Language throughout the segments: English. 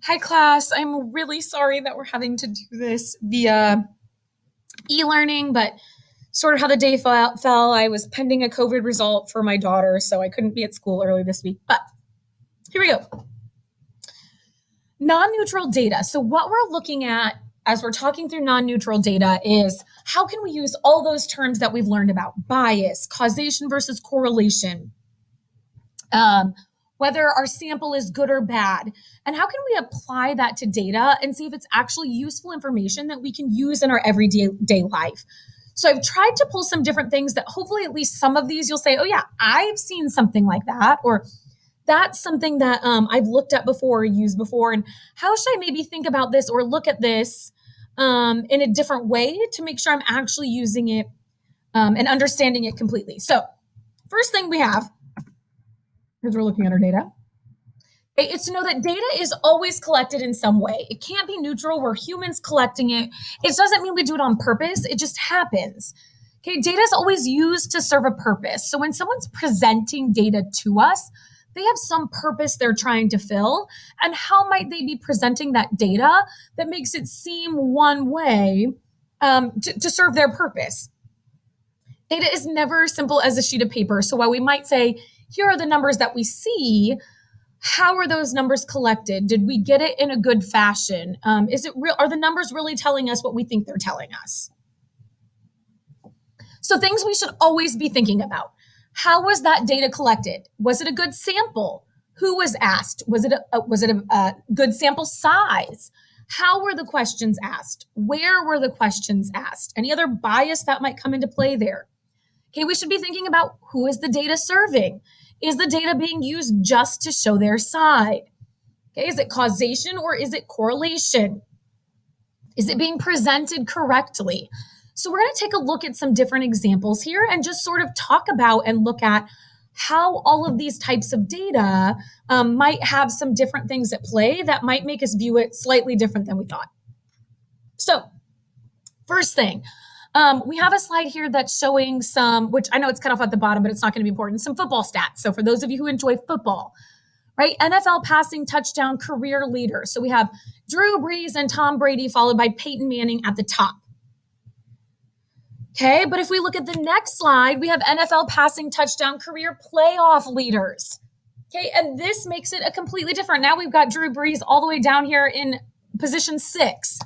Hi, class. I'm really sorry that we're having to do this via e-learning, but sort of how the day fell, I was pending a COVID result for my daughter, so I couldn't be at school early this week. But here we go. Non-neutral data. So what we're looking at as we're talking through non-neutral data is how can we use all those terms that we've learned about: bias, causation versus correlation, um, whether our sample is good or bad, and how can we apply that to data and see if it's actually useful information that we can use in our everyday life. So I've tried to pull some different things that hopefully at least some of these you'll say, oh yeah, I've seen something like that, or that's something that I've looked at before or used before, and how should I maybe think about this or look at this in a different way to make sure I'm actually using it and understanding it completely. So first thing we have, because we're looking at our data, it's to know that data is always collected in some way. It can't be neutral. We're humans collecting it. It doesn't mean we do it on purpose. It just happens. Okay, data is always used to serve a purpose. So when someone's presenting data to us, they have some purpose they're trying to fill. And how might they be presenting that data that makes it seem one way to serve their purpose? Data is never simple as a sheet of paper. So while we might say, here are the numbers that we see, how are those numbers collected? Did we get it in a good fashion? Is it real? Are the numbers really telling us what we think they're telling us? So things we should always be thinking about. How was that data collected? Was it a good sample? Who was asked? Was it a good sample size? How were the questions asked? Where were the questions asked? Any other bias that might come into play there? Okay, we should be thinking about who is the data serving? Is the data being used just to show their side? Okay, is it causation or is it correlation? Is it being presented correctly? So we're going to take a look at some different examples here and just sort of talk about and look at how all of these types of data might have some different things at play that might make us view it slightly different than we thought. So first thing, we have a slide here that's showing some, which I know it's cut off at the bottom, but it's not going to be important, some football stats. So for those of you who enjoy football, right? NFL passing touchdown career leaders. So we have Drew Brees and Tom Brady, followed by Peyton Manning at the top. Okay, but if we look at the next slide, we have NFL passing touchdown career playoff leaders. Okay, and this makes it a completely different. Now we've got Drew Brees all the way down here in position 6.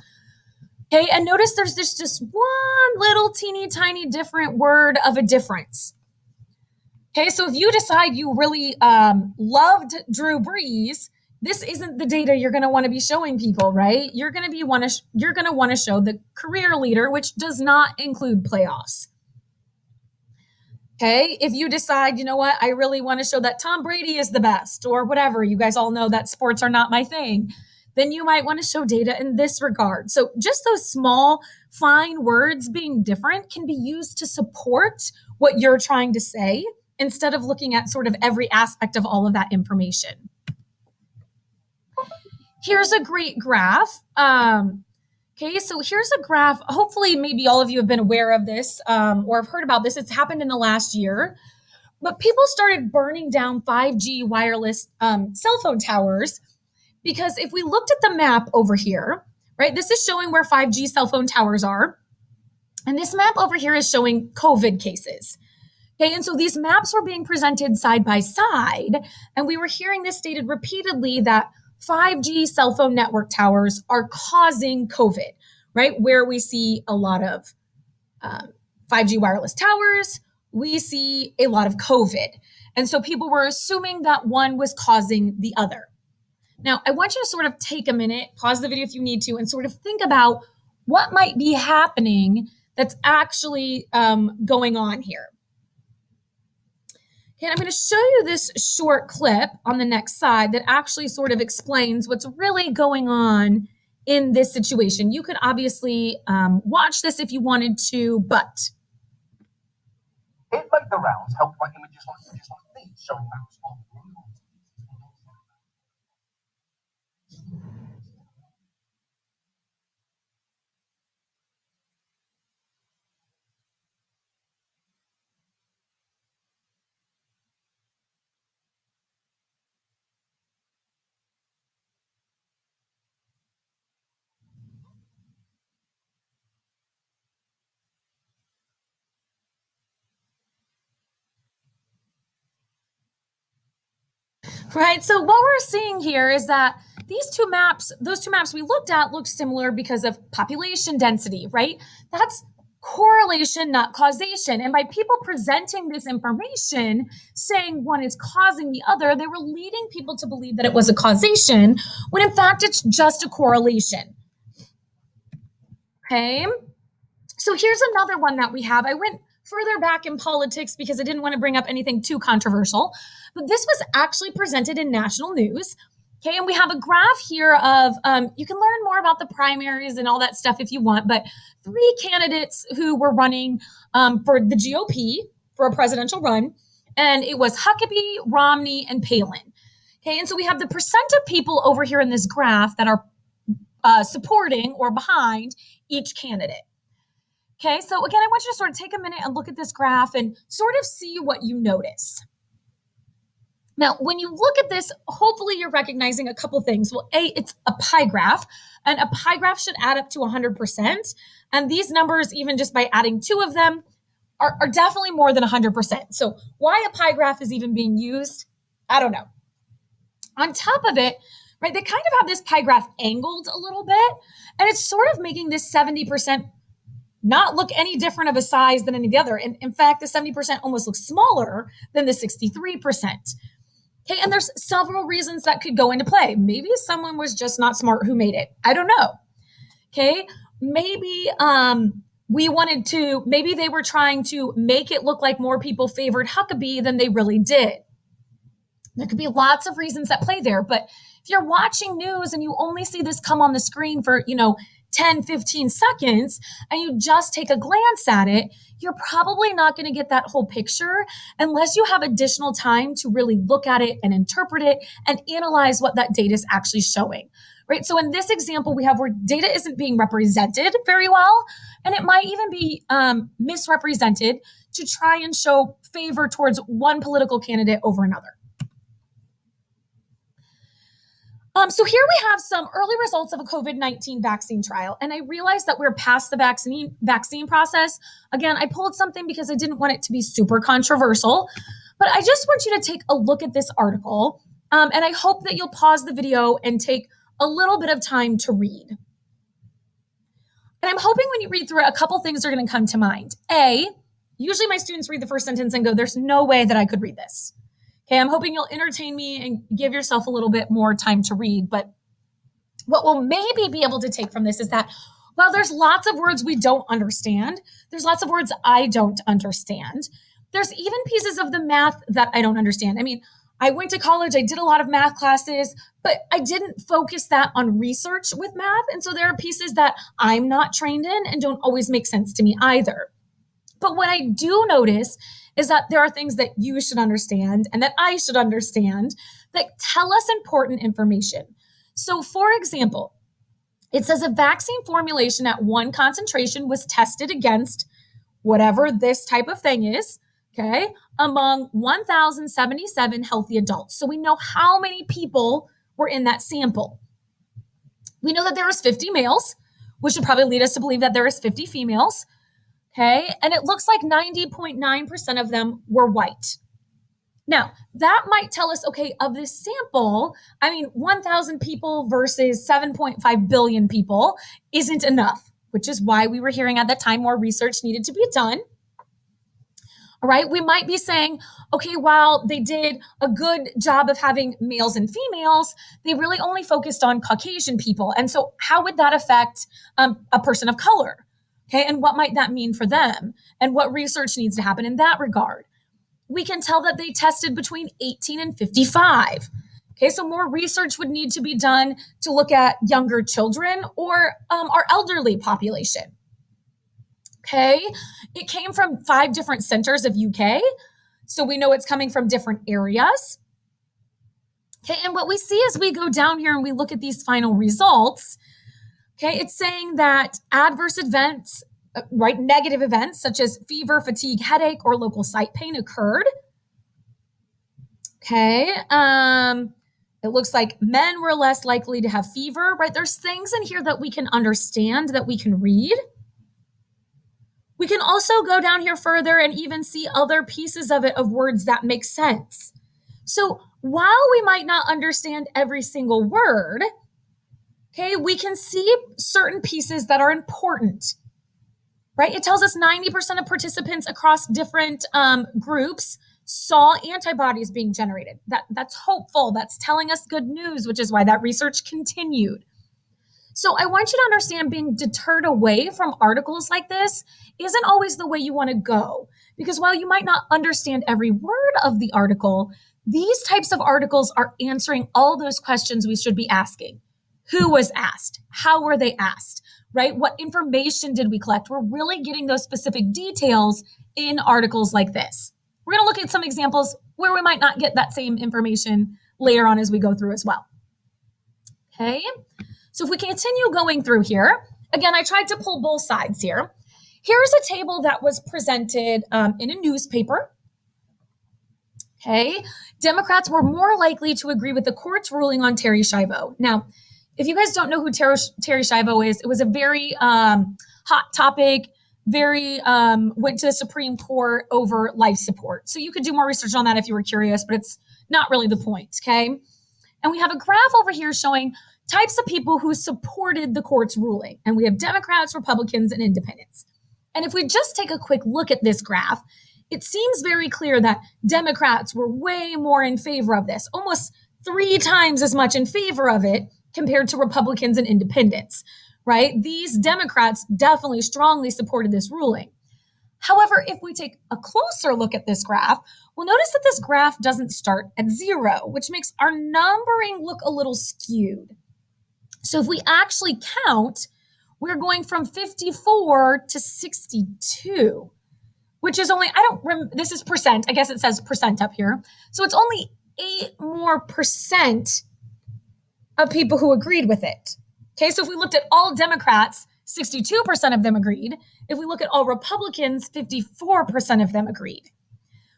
Okay, and notice there's this just one little teeny tiny different word of a difference. Okay, so if you decide you really loved Drew Brees, this isn't the data you're going to want to be showing people, right? You're going to want to show the career leader, which does not include playoffs. Okay, if you decide, you know what, I really want to show that Tom Brady is the best, or whatever, you guys all know that sports are not my thing, then you might want to show data in this regard. So just those small, fine words being different can be used to support what you're trying to say instead of looking at sort of every aspect of all of that information. Here's a great graph. Okay, so here's a graph. Hopefully, maybe all of you have been aware of this or have heard about this. It's happened in the last year. But people started burning down 5G wireless cell phone towers because if we looked at the map over here, right, this is showing where 5G cell phone towers are. And this map over here is showing COVID cases. Okay, and so these maps were being presented side by side, and we were hearing this stated repeatedly that 5G cell phone network towers are causing COVID, right? Where we see a lot of 5G wireless towers, we see a lot of COVID. And so people were assuming that one was causing the other. Now, I want you to sort of take a minute, pause the video if you need to, and sort of think about what might be happening that's actually going on here. Okay, I'm going to show you this short clip on the next slide that actually sort of explains what's really going on in this situation. You could obviously watch this if you wanted to, but it made the rounds, helped by images like these showing maps of real right? So what we're seeing here is that those two maps we looked at look similar because of population density, right? That's correlation, not causation. And by people presenting this information, saying one is causing the other, they were leading people to believe that it was a causation, when in fact it's just a correlation. Okay, so here's another one that we have. I went further back in politics because I didn't want to bring up anything too controversial, but this was actually presented in national news. Okay, and we have a graph here of, you can learn more about the primaries and all that stuff if you want, but 3 candidates who were running for the GOP for a presidential run, and it was Huckabee, Romney, and Palin. Okay, and so we have the percent of people over here in this graph that are supporting or behind each candidate. Okay, so again, I want you to sort of take a minute and look at this graph and sort of see what you notice. Now, when you look at this, hopefully you're recognizing a couple things. Well, A, it's a pie graph, and a pie graph should add up to 100%. And these numbers, even just by adding 2 of them, are definitely more than 100%. So why a pie graph is even being used, I don't know. On top of it, right, they kind of have this pie graph angled a little bit, and it's sort of making this 70% not look any different of a size than any of the other. And in fact, the 70% almost looks smaller than the 63%. Okay, and there's several reasons that could go into play. Maybe someone was just not smart who made it. I don't know. Okay, maybe maybe they were trying to make it look like more people favored Huckabee than they really did. There could be lots of reasons that play there, but if you're watching news and you only see this come on the screen for, 10, 15 seconds, and you just take a glance at it, you're probably not going to get that whole picture unless you have additional time to really look at it and interpret it and analyze what that data is actually showing, right? So in this example, we have where data isn't being represented very well, and it might even be misrepresented to try and show favor towards one political candidate over another. So here we have some early results of a COVID-19 vaccine trial, and I realized that we're past the vaccine process. Again, I pulled something because I didn't want it to be super controversial, but I just want you to take a look at this article, and I hope that you'll pause the video and take a little bit of time to read. And I'm hoping when you read through it, a couple things are going to come to mind. A, usually my students read the first sentence and go, there's no way that I could read this. Okay, I'm hoping you'll entertain me and give yourself a little bit more time to read. But what we'll maybe be able to take from this is that while there's lots of words we don't understand, there's lots of words I don't understand. There's even pieces of the math that I don't understand. I mean, I went to college, I did a lot of math classes, but I didn't focus that on research with math. And so there are pieces that I'm not trained in and don't always make sense to me either. But what I do notice is that there are things that you should understand and that I should understand that tell us important information. So for example, it says a vaccine formulation at 1 concentration was tested against whatever this type of thing is, okay, among 1,077 healthy adults. So we know how many people were in that sample. We know that there was 50 males, which should probably lead us to believe that there is 50 females. Okay, and it looks like 90.9% of them were white. Now, that might tell us, okay, of this sample, 1,000 people versus 7.5 billion people isn't enough, which is why we were hearing at that time more research needed to be done. All right, we might be saying, okay, while they did a good job of having males and females, they really only focused on Caucasian people. And so how would that affect a person of color? Okay, and what might that mean for them? And what research needs to happen in that regard? We can tell that they tested between 18 and 55. Okay, so more research would need to be done to look at younger children or our elderly population. Okay, it came from 5 different centers of UK, so we know it's coming from different areas. Okay, and what we see as we go down here and we look at these final results, okay, it's saying that adverse events, right, negative events such as fever, fatigue, headache, or local site pain occurred. Okay, it looks like men were less likely to have fever, right? There's things in here that we can understand, that we can read. We can also go down here further and even see other pieces of it of words that make sense. So while we might not understand every single word, okay, we can see certain pieces that are important, right? It tells us 90% of participants across different groups saw antibodies being generated. That's hopeful. That's telling us good news, which is why that research continued. So I want you to understand being deterred away from articles like this isn't always the way you want to go. Because while you might not understand every word of the article, these types of articles are answering all those questions we should be asking. Who was asked? How were they asked? Right? What information did we collect? We're really getting those specific details in articles like this. We're going to look at some examples where we might not get that same information later on as we go through as well. Okay, so if we continue going through here, again, I tried to pull both sides here. Here's a table that was presented in a newspaper. Okay, Democrats were more likely to agree with the court's ruling on Terri Schiavo. Now, if you guys don't know who Terri Schiavo is, it was a very hot topic, went to the Supreme Court over life support. So you could do more research on that if you were curious, but it's not really the point, okay? And we have a graph over here showing types of people who supported the court's ruling. And we have Democrats, Republicans, and independents. And if we just take a quick look at this graph, it seems very clear that Democrats were way more in favor of this, almost 3 times as much in favor of it compared to Republicans and independents, right? These Democrats definitely strongly supported this ruling. However, if we take a closer look at this graph, we'll notice that this graph doesn't start at 0, which makes our numbering look a little skewed. So if we actually count, we're going from 54 to 62, which is only, this is percent. I guess it says percent up here. So it's only 8 more percent of people who agreed with it. Okay, so if we looked at all Democrats, 62% of them agreed. If we look at all Republicans, 54% of them agreed,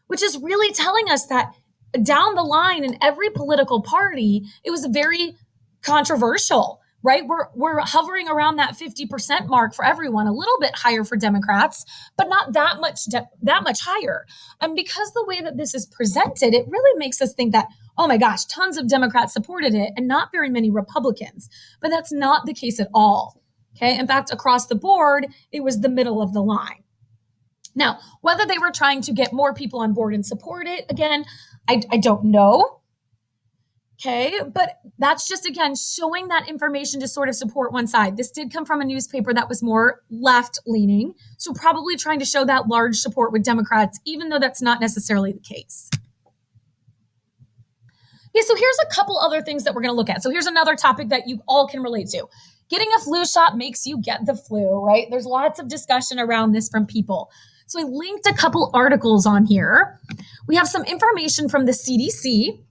which is really telling us that down the line in every political party, it was very controversial, right? We're hovering around that 50% mark for everyone, a little bit higher for Democrats, but not that much higher. And because the way that this is presented, it really makes us think that, oh my gosh, tons of Democrats supported it and not very many Republicans. But that's not the case at all. Okay. In fact, across the board, it was the middle of the line. Now, whether they were trying to get more people on board and support it, again, I don't know. Okay, but that's just, again, showing that information to sort of support one side. This did come from a newspaper that was more left-leaning, so probably trying to show that large support with Democrats, even though that's not necessarily the case. Okay, so here's a couple other things that we're going to look at. So here's another topic that you all can relate to. Getting a flu shot makes you get the flu, right? There's lots of discussion around this from people. So I linked a couple articles on here. We have some information from the CDC,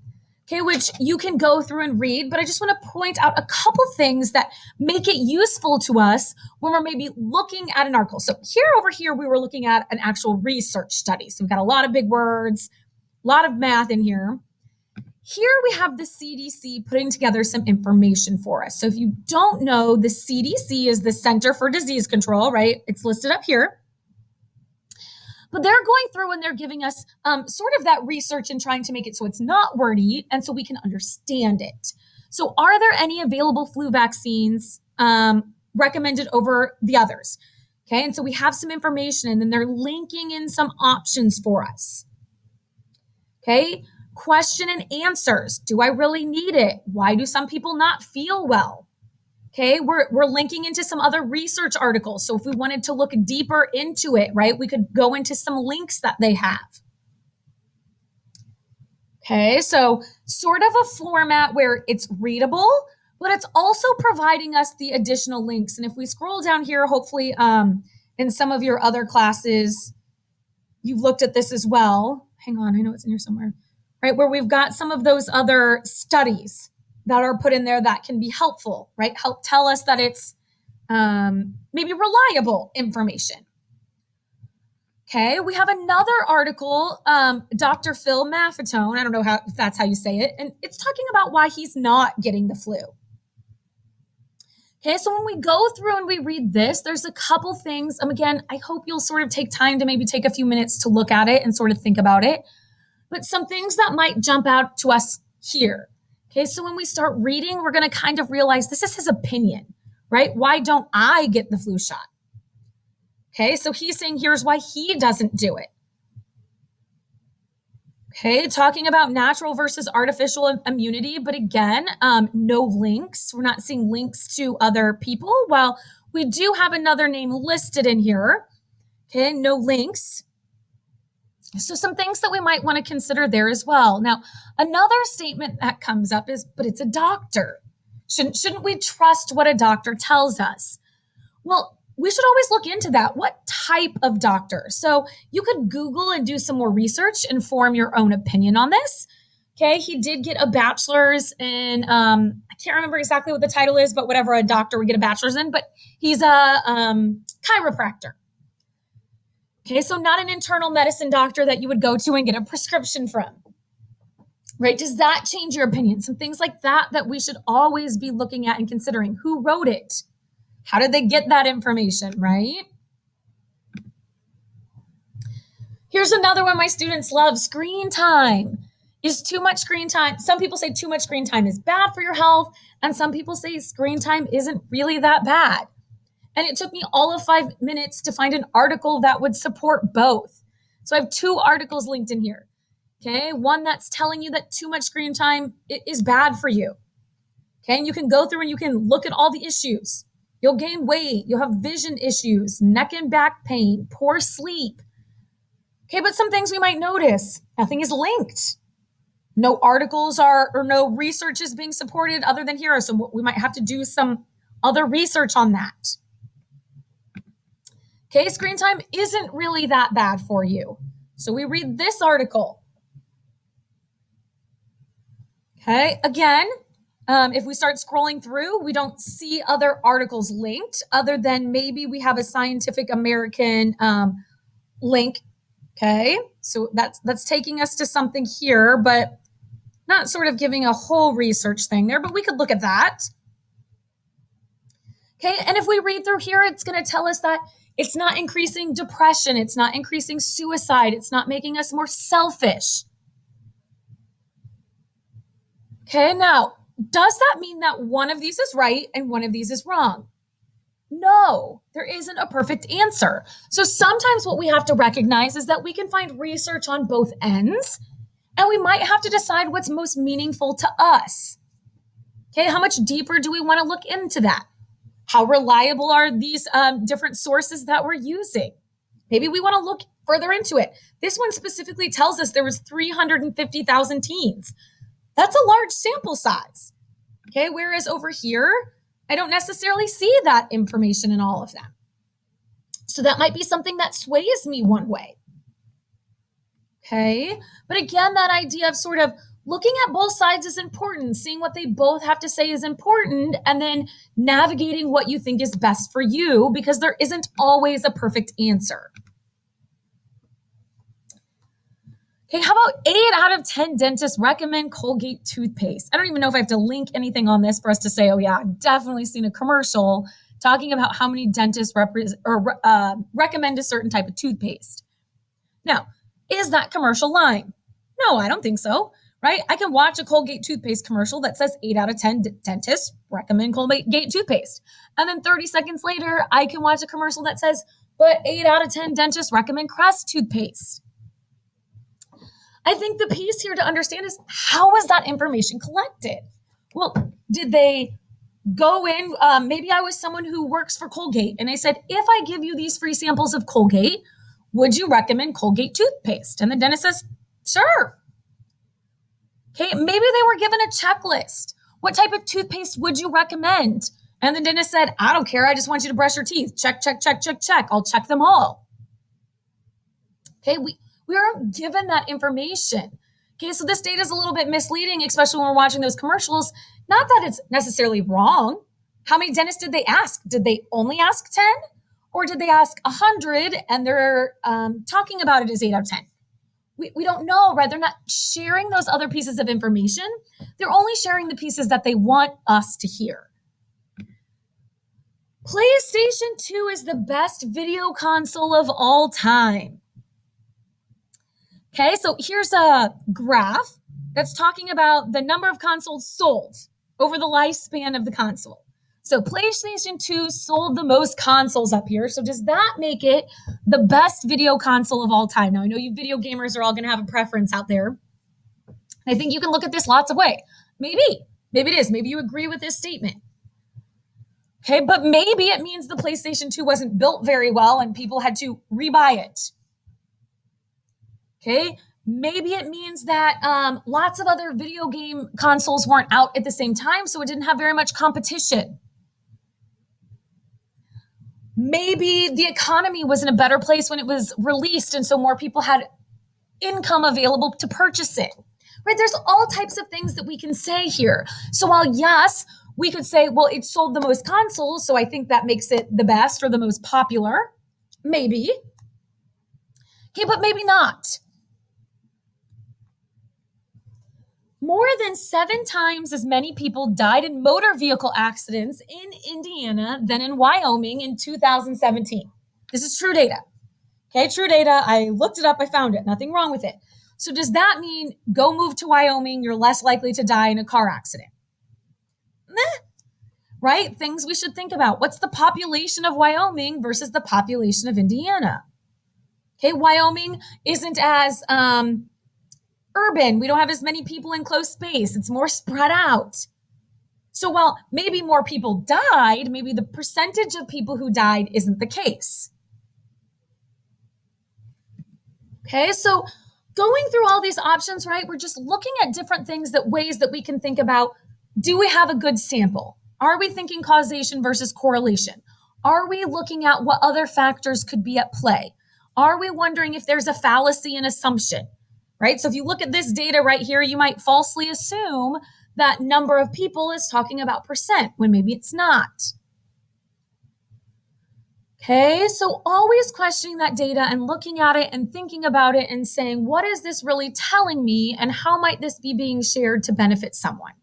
okay, which you can go through and read, but I just want to point out a couple things that make it useful to us when we're maybe looking at an article. So over here, we were looking at an actual research study. So we've got a lot of big words, a lot of math in here. Here we have the CDC putting together some information for us. So if you don't know, the CDC is the Center for Disease Control, right? It's listed up here. But they're going through and they're giving us sort of that research and trying to make it so it's not wordy and so we can understand it. So are there any available flu vaccines recommended over the others? Okay, and so we have some information and then they're linking in some options for us. Okay, question and answers. Do I really need it? Why do some people not feel well? Okay, we're linking into some other research articles. So if we wanted to look deeper into it, right, we could go into some links that they have. Okay, so sort of a format where it's readable, but it's also providing us the additional links. And if we scroll down here, hopefully in some of your other classes, you've looked at this as well. Hang on, I know it's in here somewhere, right, where we've got some of those other studies that are put in there that can be helpful, right? Help tell us that it's maybe reliable information. Okay, we have another article, Dr. Phil Maffetone, I don't know if that's how you say it, and it's talking about why he's not getting the flu. Okay, so when we go through and we read this, there's a couple things. Again, I hope you'll sort of take time to maybe take a few minutes to look at it and sort of think about it. But some things that might jump out to us here. Okay, so when we start reading, we're going to kind of realize this is his opinion, right? Why don't I get the flu shot? Okay, so he's saying here's why he doesn't do it. Okay, talking about natural versus artificial immunity, but again, no links. We're not seeing links to other people. Well, we do have another name listed in here. Okay, no links. So some things that we might want to consider there as well. Now, another statement that comes up is, but it's a doctor. Shouldn't we trust what a doctor tells us? Well, we should always look into that. What type of doctor? So you could Google and do some more research and form your own opinion on this. Okay, he did get a bachelor's in, I can't remember exactly what the title is, but whatever a doctor would get a bachelor's in, but he's a chiropractor. Okay, so not an internal medicine doctor that you would go to and get a prescription from. Right? Does that change your opinion? Some things like that we should always be looking at and considering. Who wrote it? How did they get that information, right? Here's another one my students love, screen time. Is too much screen time? Some people say too much screen time is bad for your health, and some people say screen time isn't really that bad. And it took me all of 5 minutes to find an article that would support both. So I have 2 articles linked in here. Okay, one that's telling you that too much screen time is bad for you. Okay, and you can go through and you can look at all the issues. You'll gain weight, you'll have vision issues, neck and back pain, poor sleep. Okay, but some things we might notice, nothing is linked. No articles or no research is being supported other than here. So we might have to do some other research on that. Okay, screen time isn't really that bad for you. So we read this article. Okay, again, if we start scrolling through, we don't see other articles linked other than maybe we have a Scientific American link. Okay, so that's taking us to something here, but not sort of giving a whole research thing there, but we could look at that. Okay, and if we read through here, it's going to tell us that it's not increasing depression, it's not increasing suicide, it's not making us more selfish. Okay, now, does that mean that one of these is right and one of these is wrong? No, there isn't a perfect answer. So sometimes what we have to recognize is that we can find research on both ends, and we might have to decide what's most meaningful to us. Okay, how much deeper do we want to look into that? How reliable are these different sources that we're using? Maybe we want to look further into it. This one specifically tells us there was 350,000 teens. That's a large sample size. Okay, whereas over here, I don't necessarily see that information in all of them. So that might be something that sways me one way. Okay, but again, that idea of sort of looking at both sides is important, seeing what they both have to say is important, and then navigating what you think is best for you, because there isn't always a perfect answer. Okay, how about 8 out of 10 dentists recommend Colgate toothpaste? I don't even know if I have to link anything on this for us to say, oh yeah, I've definitely seen a commercial talking about how many dentists recommend a certain type of toothpaste. Now, is that commercial lying? No, I don't think so, right? I can watch a Colgate toothpaste commercial that says 8 out of 10 dentists recommend Colgate toothpaste. And then 30 seconds later, I can watch a commercial that says, but 8 out of 10 dentists recommend Crest toothpaste. I think the piece here to understand is, how was that information collected? Well, did they go in? Maybe I was someone who works for Colgate and I said, if I give you these free samples of Colgate, would you recommend Colgate toothpaste? And the dentist says, sure. Okay, maybe they were given a checklist. What type of toothpaste would you recommend? And the dentist said, I don't care. I just want you to brush your teeth. Check, check, check, check, check. I'll check them all. Okay, we aren't given that information. Okay, so this data is a little bit misleading, especially when we're watching those commercials. Not that it's necessarily wrong. How many dentists did they ask? Did they only ask 10? Or did they ask 100 and they're talking about it as 8 out of 10? We don't know, right? They're not sharing those other pieces of information. They're only sharing the pieces that they want us to hear. PlayStation 2 is the best video console of all time. Okay, so here's a graph. That's talking about the number of consoles sold over the lifespan of the console. So PlayStation 2 sold the most consoles up here. So does that make it the best video console of all time? Now, I know you video gamers are all going to have a preference out there. I think you can look at this lots of ways. Maybe it is. Maybe you agree with this statement. Okay, but maybe it means the PlayStation 2 wasn't built very well and people had to rebuy it. Okay, maybe it means that lots of other video game consoles weren't out at the same time, so it didn't have very much competition. Maybe the economy was in a better place when it was released, and so more people had income available to purchase it. Right? There's all types of things that we can say here. So while yes, we could say, well, it sold the most consoles, so I think that makes it the best or the most popular. Maybe. Okay, but maybe not. More than 7 times as many people died in motor vehicle accidents in Indiana than in Wyoming in 2017. This is true data. Okay, true data. I looked it up. I found it. Nothing wrong with it. So does that mean go move to Wyoming, you're less likely to die in a car accident? Right? Things we should think about. What's the population of Wyoming versus the population of Indiana? Okay, Wyoming isn't as urban. We don't have as many people in close space. It's more spread out. So while maybe more people died, maybe the percentage of people who died isn't the case. Okay, so going through all these options, right, we're just looking at different things, ways that we can think about, do we have a good sample? Are we thinking causation versus correlation? Are we looking at what other factors could be at play? Are we wondering if there's a fallacy in assumption, right? So if you look at this data right here, you might falsely assume that number of people is talking about percent when maybe it's not. Okay, so always questioning that data and looking at it and thinking about it and saying, what is this really telling me and how might this be being shared to benefit someone?